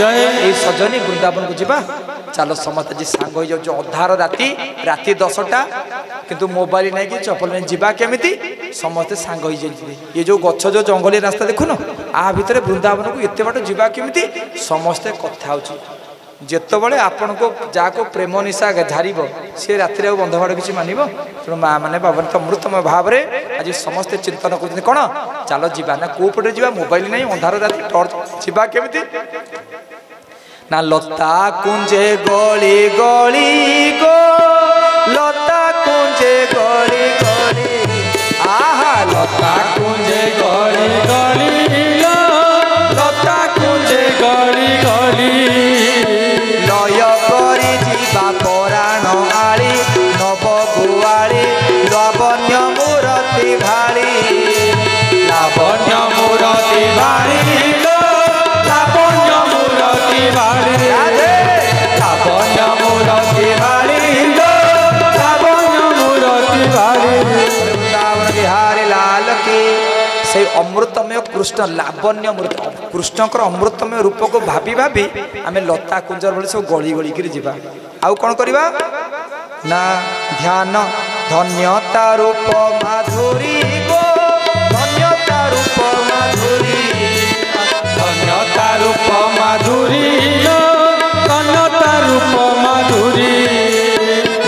जय এই সজনী বৃন্দাবনକୁ ଯିବା ଚାଲ ସମସ୍ତେ ଆଜି ସାଙ୍ଗ ହେଇଯାଉଛୁ ଅଧାର ରାତି ରାତି 10ଟା କିନ୍ତୁ ମୋବାଇଲ ନାହିଁ କି ଚପଲ ନାହିଁ ଯିବା କେମିତି ସମସ୍ତେ ସାଙ୍ଗ ହେଇଯାଇଥିବେ ଏ ଯୋଉ ଗଛ ଯୋଉ ଜଙ୍ଗଲି ରାସ୍ତା ଦେଖୁନ ଆ ଭିତରେ ବୃନ୍ଦାବନକୁ ଏତେ ବାଟ ଯିବା କେମିତି ସମସ୍ତେ କଥା ହଉଛି ଯେତେବେଳେ ଆପଣଙ୍କୁ ଯାହାକୁ ପ୍ରେମ ନିଶା ଝାରିବ ସେ ରାତିରେ ଆଉ ବନ୍ଧ ବାଡ଼ କିଛି ମାନିବ ତେଣୁ ମା ମାନେ ବାବା ଅମୃତମୟ ଭାବରେ ଆଜି ସମସ୍ତେ ଚିନ୍ତନ କରୁଛନ୍ତି କ'ଣ ଚାଲ ଯିବା ନା କୋଉ ପଟେ ଯିବା ମୋବାଇଲ ନାହିଁ ଅନ୍ଧାର ରାତି ଟର୍ଚ୍ଚ ଯିବା କେମିତି ନା ଲତା କୁଞ୍ଜେ ଗଳି ଗଳି ଗୋ ଲତା କୁଞ୍ଜେ ଗଳି ଗଳି ଆହା ଲତା कुंजे गली गली लता कुंजे गली गली लय करी जीवा पराण आली नव गुआली लावण्य मूरति भाली लावण्य मूरति भारी लावण्य मूरति भारी लावण्य मूरति भारी लावण्य मूरति भारी वृंदावन बिहारी लाल की से अमृतमय कृष्ण लावण्य मूर्त कृष्णकर अमृतमय रूप को भाभी भाभी आम लता कुंजर भली सब गली गली कर जीवा आउ कौन करवा ना ध्यान धन्यता रूप माधुरी गो धन्यता रूप माधुरी धन्यता रूप माधुरी धन्यता रूप माधुरी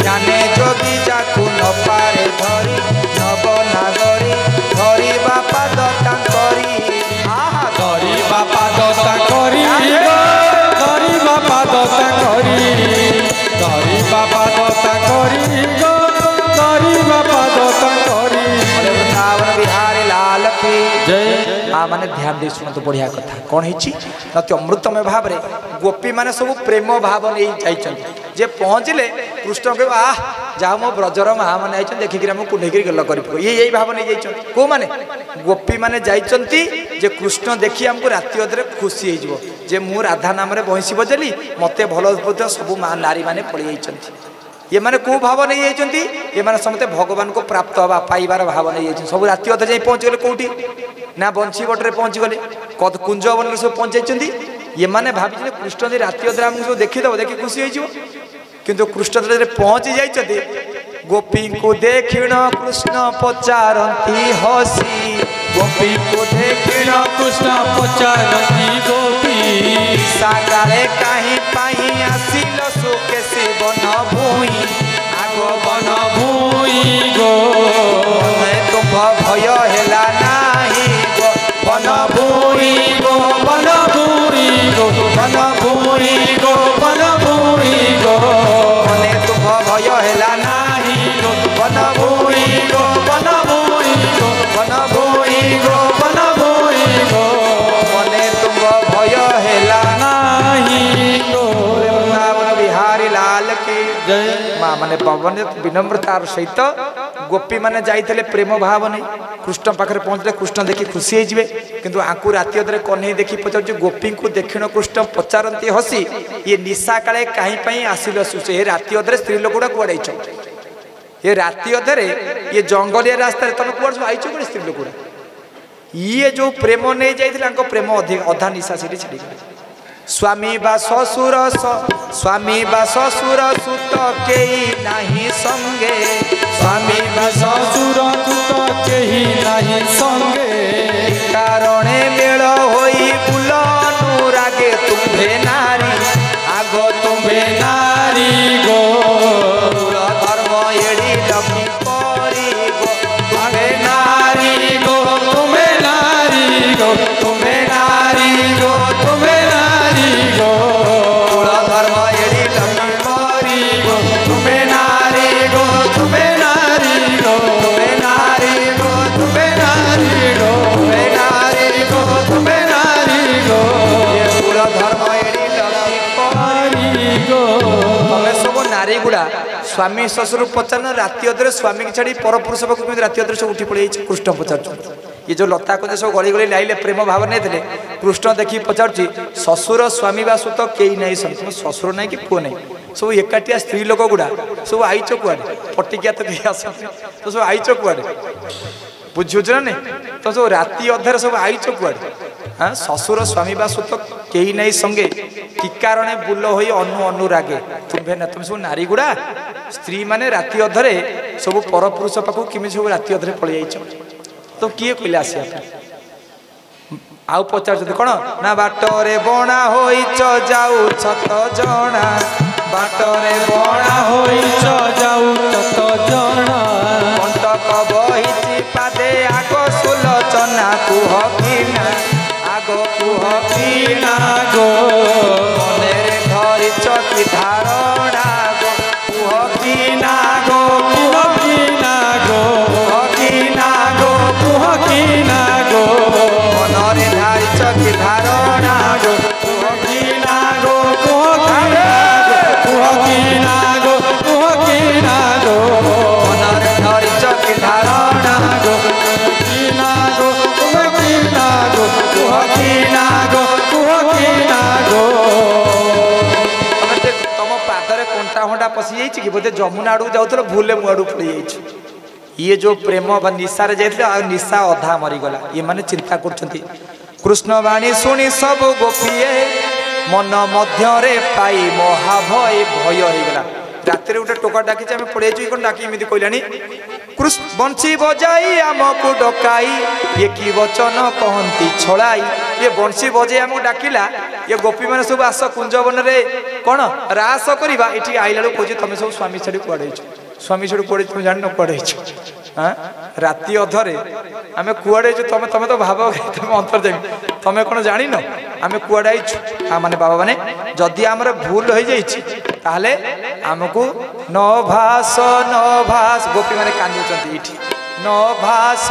जाने जोगी जाकू न पारे धरी नव नागरी धरी बापा दत्ता करी आहा धरी बापा दत्ता करी धरी बापा दत्ता करी धरी बापा दत्ता करी धरी बापा दत्ता करी वृंदावन बिहारी लाल की जय आ माने ध्यान दे सुन तो बढ़िया कथा कौन हिची नति अमृतमय भाव रे गोपी माने सब प्रेम भाव नहीं जाइछन जे पहुँचले कृष्ण के आह जा मो ब्रजर महा माने आइछन देखि कि हम कुंडेगिरी गल्ला करि यही भाव नहीं जाइछन को माने गोपी माने जाइछंती जे कृष्ण देखि हमको राति अधरे खुशी हो जिवो जे मु राधा नाम रे बंसी बजेली मते भलो बुद्ध सब नारी माने पड़ी जाइछंती ये माने को भाव नहीं जाइछंती ये माने समते भगवान को प्राप्त हवा पाइबार भाव नहीं जाइछन सब राति अधरे जाई पहुँच गले कोठी ना बंशी बटरे पहुँच गले कद कुंज वन सब पहुँच जाइछंती ये माने भाभी कृष्ण जी राति अधरे हमको सब देखिदेव देखि खुशी हो जिवो किंतु कृष्ण जब पहुँची जाइछंती गोपी को देखिण कृष्ण पचारती हसी गोपी को देखिण कृष्ण पचारती गोपी साकाले कहीं पाई आसिल सुके से बन भूई आगो बन भूई गो तुम भय हेला नाही गो बन भूई गो बन भूई गो बन भूई गो बन भूई गो मने तुम भय हेला नाही गो बन भूई गो बन भूई गो बन भूई गो बन भूई गो मने तुम भय हेला नाही गो वृंदावन बिहारी लाल की जय माँ माने पवन विनम्रतार सहित गोपी माने जाइथिले प्रेम भाव नहीं कृष्ण पाखरे पहुँचले कृष्ण देखि खुशी हो जिवे किंतु आंकु राति अधरे कन्हई देखि पचार गोपी को देखिण कृष्ण पचारती हसी ये निशा काले कहीं पाई आसिल सुसे ये राति अधरे स्त्री लोक गुड़ा कुआड़े ये राति अधरे ये जंगलिया रास्ता तुम कुआड़ सब आईच कौन स्त्री लोक गुड़ा ये जो प्रेम नहीं जाइथिले प्रेम अधा निशा से छाड़ी स्वामी बा ससुर स्वामी बा ससुर सुत केही नाही संगे स्वामी बा ससुर सुत केही नाही संगे कारणे मेल होई बुल अनुरागे तुम्भे नारी आगो तुम्भे नारी गो कुल धर्म एड़ी लक्ष्मी परी गो तुम्भे नारी गो तुम्हे नारी गो तुम्हे नारी गो तुम्हे नारी गो कुल धर्म एड़ी लक्ष्मी परी गो तुम्हे नारी गो तुम्हे नारी गो तुम्भे नारी गो तुम्हे नारी गो तुम्भे नारी गो तुम्हे नारी गो ये कुल धर्म एड़ी लक्ष्मी परी गो तमें सब नारी गुड़ा स्वामी ससुर पचार राति अधरे स्वामी की छाड़ी पर पुरुष पाक राति अधरे सब उठी पड़े कृष्ण पचार ये जो लता को सब गली गली लाइले प्रेम भाव नहीं थे कृष्ण देखी पचार ससुर स्वामी बा सुत कई नहीं ससुर नहीं कि पुओ नहीं सब एकाटिया स्त्री लोक गुड़ा सब आईच कुआड़े पटिकिया तो कहीं आस तो सब आईच कुआड़े बुझुच ना नहीं तो सब राति अधर सब आईच कुआड़े हाँ ससुर स्वामी बा सुत कई नहीं संगे कि कारणे बुल होई अनु अनुरागे तुम्भे न तुम सब नारी गुड़ा स्त्री माने राति अधरे सब पर पुरुष पाखु किमि सब राति अधरे पळि जाइछ तो किए कहले आसिया आउ पचार कौन ना बाटरे बणा होइछ जाऊ छत जणा बाटरे बणा होइछ जाऊ तत जणा कंटक बहिछि पादे आग सुलोचना कुह किना आग कुह किना गो मनेरे धरिछ कि धारणा गो कुह किना गो कुह किना गो कुह किना गो कुह किना गो मनरे धारिछ कि धारणा गो कुह किना गो कुह किना गो कुह किना गो मनरे धरिछ कि धारणा गो किना गो कुह किना गो कुह किना गो कुह किना गो तुम पादरे कंटा फंटा पशि जाइए कि बोधे जमुना आड़ू जाऊल भूले मु आड़ू पड़ जाइए ये जो प्रेम निशारे जाते निशा अधा मरीगला ये मैंने चिंता कर कृष्णवाणी शुणी सब गोपीए मन मध्य पाई महाभय भय होगला रात गोटे टोका डाकी आम पड़े कौन डाकी एमती कहलानी कृष्ण बंशी बजाई आमको डकाई ये कि वचन कहती छड़ाई ये बंशी बजे आमको डाकिला ये गोपी मैंने सब आस कुंजवन रे कौन रास करवा ये आईला कहे तुम सब स्वामी छाड़ी कुआड़े स्वामी छाड़ी कुआड़े तुम जान कुआड़े हाँ राति अधरे आम कुआड़े तुम तुम तो भाव तुम अंतर जाए तुम कौन जान आम कुआड़े माने बाबा माने जदि आमर भूल हो जाए आमको न भास गोपी माने कांदुचंती इठी न भास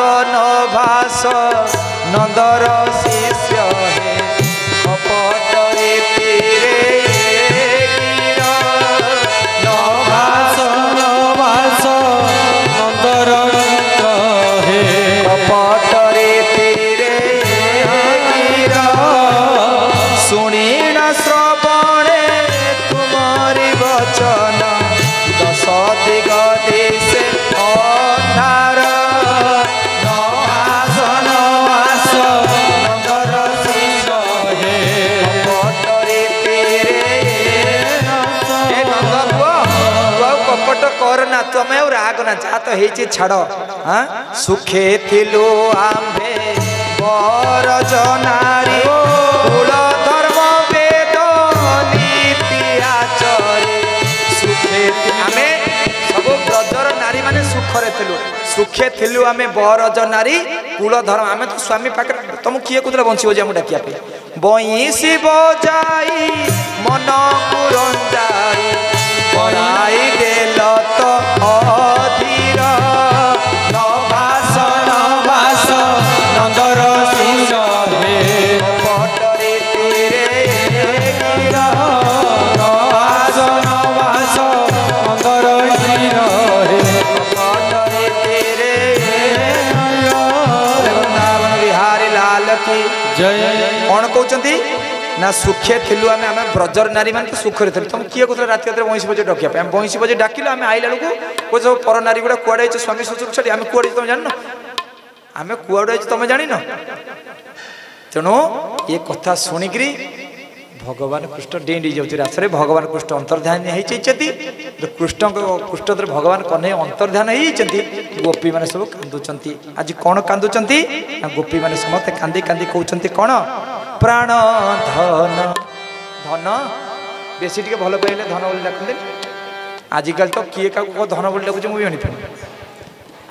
नंदर शिष्य हे कपटरे पीरे न भास नंदर हे कपटरे पीरे शुणीण श्रवणे तुम्हारी वचन दश दिग देशे अन्धार नवास नंदर शिष्य हे कपटरे पीरे ए नंद तू कपट करना तुम राग ना जा तो हेची छाड़ हाँ सुखे थिलु आंबे बरज नारी कुल धर्म वेद नीति आचरे सुखे आमे सब ब्रजर नारी माने सुखरे थिलु सुखे थिलु आमे बरज नारी कुल धर्म आमे तो स्वामी पाखे तुम किए कुतले बंशी बजाई आम डाकिया पे बंशी बजाई मन कुरंजाई पराई देल तो अधीर नवास नंदर शिष्य हे पटरे तेरे नवास नंदर शिष्य हे पटरे तेरे वृंदावन बिहारी लाल की जय कौन कहते ना सुखे थिलु आम आम ब्रजर नारी मान सुखरे थे तुम किए कहते रात बंशी बजे डकिया आम बंशी बजे डाकिल आम आईला बेलू सब पर नारी गुड़ा कुआड़े स्वामी শ্বশুर छाड़ी आम कुआड़े तुम जान आम कुआड़े तुम जान तेणु ये कथा शुणिकी भगवान कृष्ण डेंडी जाऊँ रास्ते भगवान कृष्ण अंतर्ध्यान होती कृष्ण भगवान कन्हैया अंतर्ध्यान होती गोपी मैंने सब कांदुंट आज कौन कांदुंट गोपी मैंने समस्ते कांदी कांदी कहते कौन प्राण धन धन बेसी टे भल पाइले धन बोली डाकते आजिकल तो किए क्या धन बोली डाकुचे मुझे जानी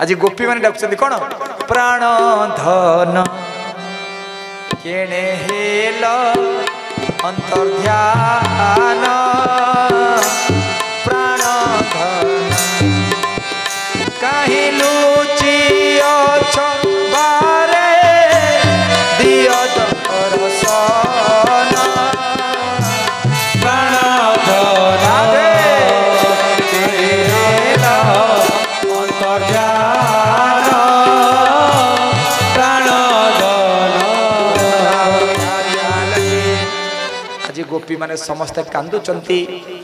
आज गोपी मैंने डाकुଛନ୍ତି कौन प्राण धन केणे हेल अंतर्ध्यान प्राण धन कहीं लुचि अछ बारे दियो दर्शन प्राण धन अंतर्ध्यान प्राण आज गोपी माने समस्ते कांदुचंती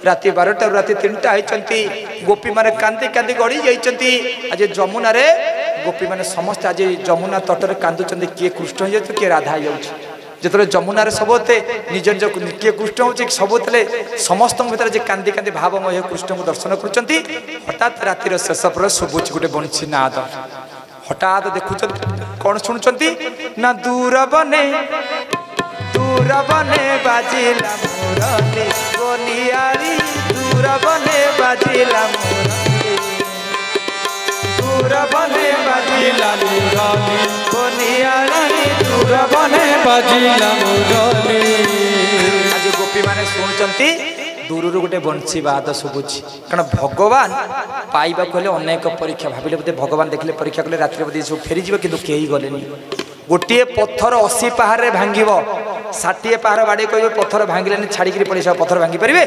राति 12टा राति 3टा होती गोपी माने कांदी कांदी गड़ी जाइछंती आज जमुना रे गोपी माने समस्त आज जमुना तटरे कांदुचंती किए कृष्ण हो किए राधा हो जिते जमुनार सबते निज निज किए कृष्ण हूँ सबुले समस्त भर कांदी कांदी भावमय कृष्ण को दर्शन कर हठात रातिर शेष पर शुभुच गोटे बंशी नाद हठात देखुं कौन शुणुंट ना दूर बने बाजिला मुरली गोनियारी दूर बने बाजिला मुरली दूर बने बाजिला मुरली गोनियारी दूर बने बाजिला मुरली आज गोपी माने शुणुंट दूर गोटे बंशी बाद शुभुची कारण भगवान पाइबा हेले अनेक परीक्षा भाविले बोधे भगवान देखले परीक्षा कले रात बोधे सब फेरीज कि कहीं गले गोटे पत्थर 80 पहाड़ भांगिब 60 पहाड़ बाड़े कहे पत्थर भांगिले छाड़ी पड़े पत्थर भांगी पारे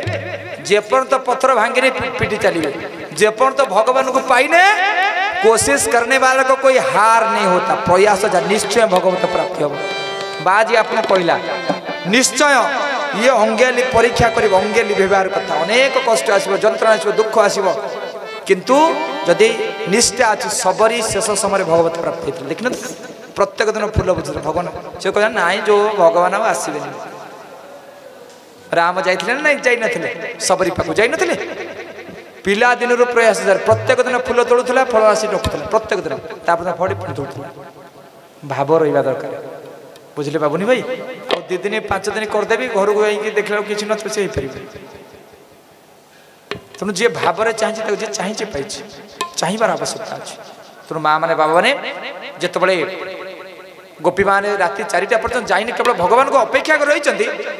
जेपर्यंत पत्थर भांगी पिटी चलिए जेपर्यंत भगवान को पाइने कोशिश करने वाला को कोई हार नहीं होता प्रयास निश्चय भगवत प्राप्ति हम बाजी आपने कहला निश्चय ये अंगे परीक्षा कर अंगे व्यवहार कथा अनेक कष्ट आसो जंत्रणा आसो दुख आसो किंतु जदि निष्ठा अच्छी सबरी शेष समय भगवत प्राप्ति होता देखना प्रत्येक दिन फूल बुझे भगवान से कहला ना जो भगवान आसबे राम जाइए ना जाइए सबरी पाक जाइए पिला दिन प्रयास प्रत्येक दिन फूल तोड़ूला फल आसी रखुला प्रत्येक दिन तापर फड़ी पुणी तोड़ूला भाव रहा दरकार बुझे बाबुनी भाई और 2 दिन 5 दिन करदेवी घर को जाइए देखला किसी न से तेणु जी भाव चाहिए जी चाहिए पाई चाहबार आवश्यकता अच्छे तेणु माँ मैंने बाबा मैंने जिते गोपी मैंने राति 4टा पर्यटन जाइए केवल भगवान को अपेक्षा कर रही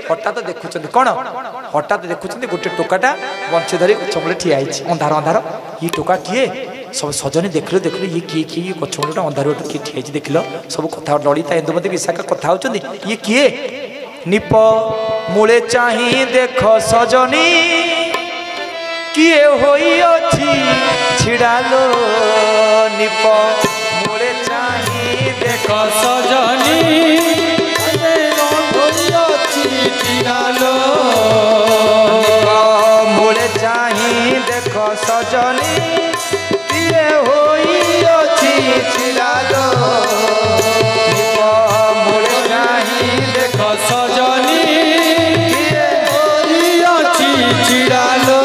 हठात देखुं कौन हठात देखुं गोटे टोकाटा बंशी धरी गछमूले ठिया अंधार अंधार ये टोका किए सब सजनी देखल ये किए किए गछमूलटा अंधार किए ठिया देख सब कथा ललिता इंदुमती विशाखा कथा होती ये किए निप मूले चाही देख सजनी किए होई अछि छिड़ालो निप मूले चाही देख सजनी होई अछि छिड़ालो निप मूले चाही देख सजनी किए होई अछि छिड़ालो निप मूले चाही देख सजनी होई अछि छिड़ालो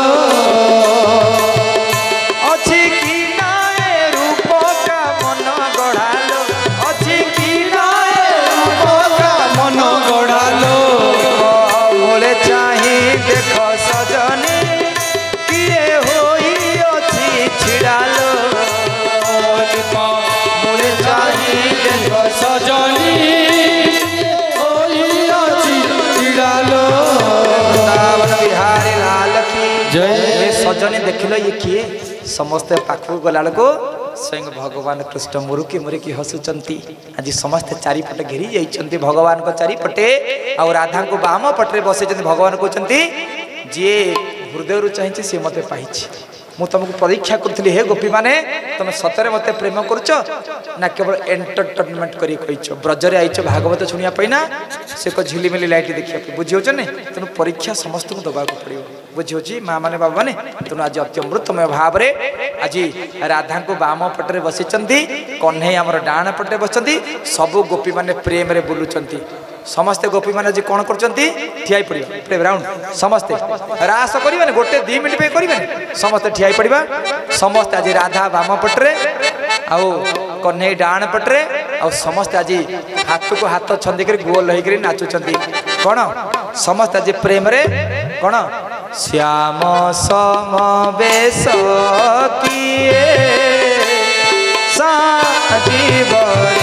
सजनी देख लो ये किए समस्ते पाखक गला को स्वयं भगवान कृष्ण मुरुकी मुरुकी हसुचंती आज समस्ते चारिपटे घेरी जाइछंती भगवान को चारिपटे आ राधा को बाम पटे बसै भगवान कहते जी हृदय चाहिए सी मत पाई मु तुमको परीक्षा करी हे गोपी माने तुम सतरे मत प्रेम करुच ना केवल एंटरटेनमेंट करी ब्रजरे आईच भागवत शुणा ना से झिलिमिली लाइट देखा बुझे ना तेणु परीक्षा समस्त को दबा पड़ो बुझे माँ मैंने बाबा मैंने तेणु आज अत्यमृतमय भाव में आज राधा को बाम पटे बसी कन्हई आमर डाण पटे बस सबू गोपी मैंने प्रेम रे बुलुंट समस्ते गोपी मैंने आज कौन कर ठिया पड़े राउंड समस्ते रास करें गोटे 2 मिनट पे करें समस्ते ठिया पड़ा समस्ते आज राधा बाम पटे आउ कन्हई डाण पटे आ समस्ते आज हाथ को हाथ छंदी कर गोल होकर नाचुंट कौन समस्ते आज प्रेम रे कौन श्याम समवेश किए साजीवन